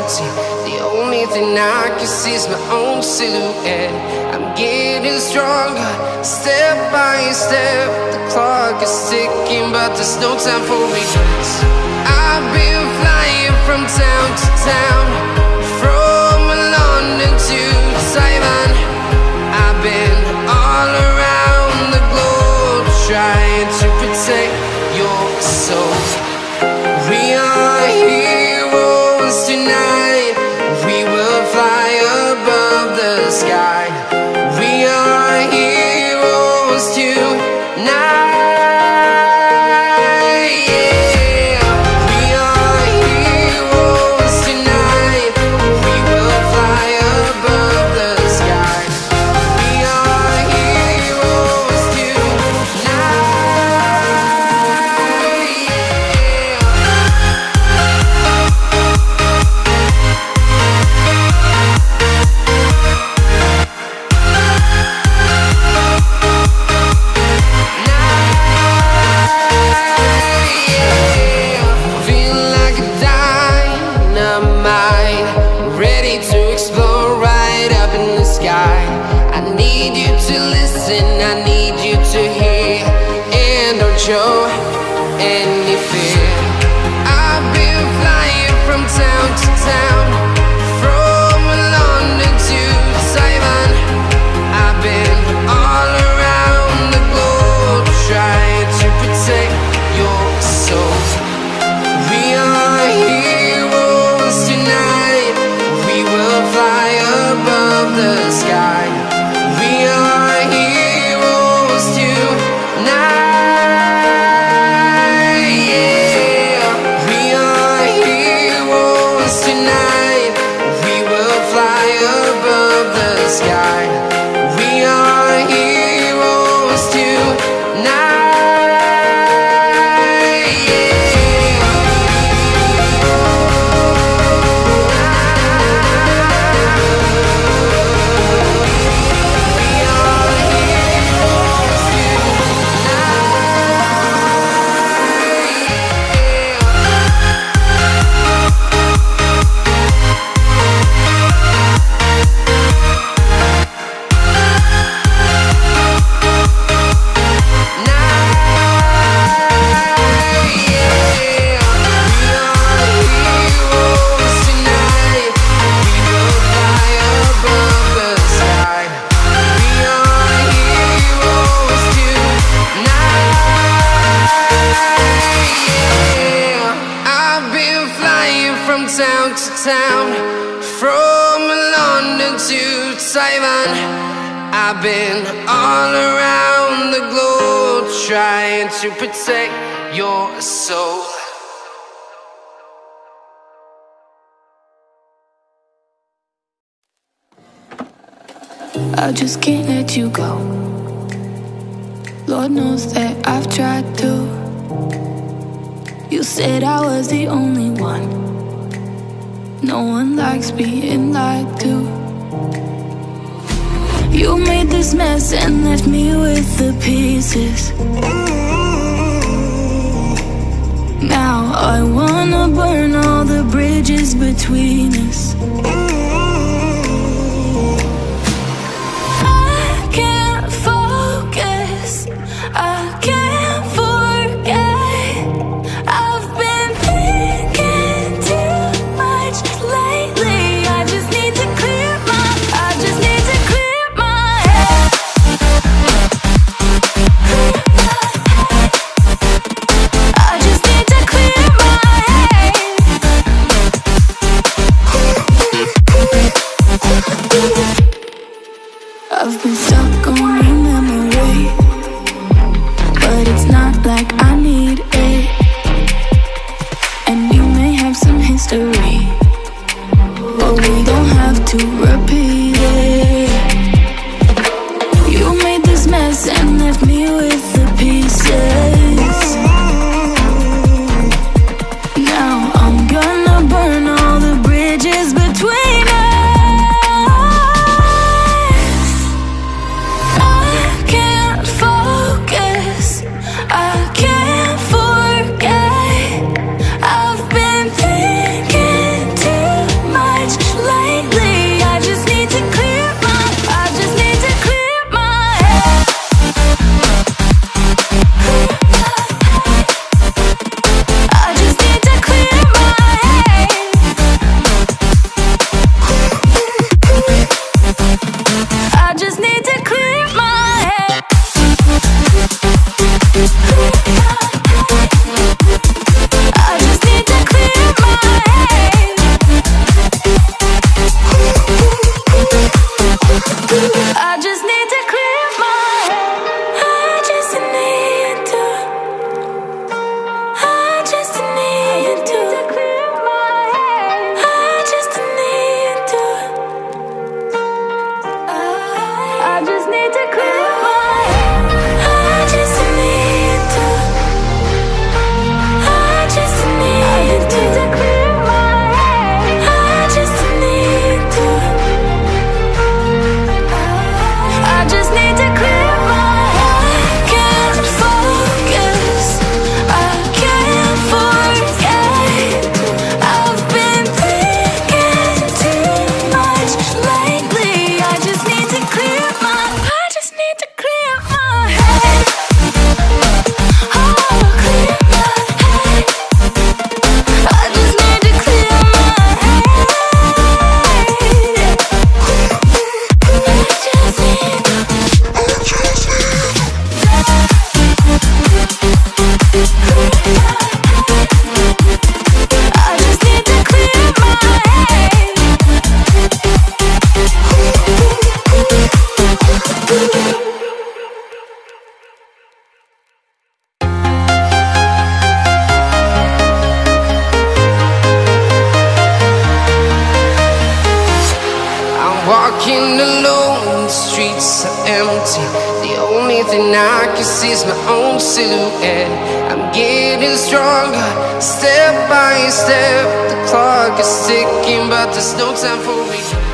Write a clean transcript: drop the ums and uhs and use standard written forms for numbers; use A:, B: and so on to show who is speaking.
A: See, the only thing I can see is my own silhouette. I'm getting stronger, step by step. The clock is ticking, but there's no time for regrets. I've been flying from town to town, from London to Taiwan. I've been all around the globe, trying to protect your soul. We are heroes tonight. We will fly above the sky. We are heroes tonight. Show any fear. I've been flying from town to town, from London to Taiwan. I've been all around the globe, trying to protect your soul. We are heroes tonight. We will fly above the sky. We are heroes tonight. Town to town, from London to Taiwan. I've been all around the globe, trying to protect your soul.
B: I just can't let you go. Lord knows that I've tried to. You said I was the only one. No one likes being lied to. You made this mess and left me with the pieces. Now I wanna burn all the bridges between us. I can't focus, I can't forget. I've been thinking too much lately. I just need to clear my head. I just need to clear my head. I've been stuck on your memory, but it's not like I need it. And you may have some history, but we don't have to repeat it. You made this mess and left me with the pieces. Now I'm gonna burn all the bridges between us. I can't focus, I can't forget. I've been thinking too much
A: walking alone, the streets are empty. The only thing I can see is my own silhouette. I'm getting stronger, step by step. The clock is ticking, but there's no time for me.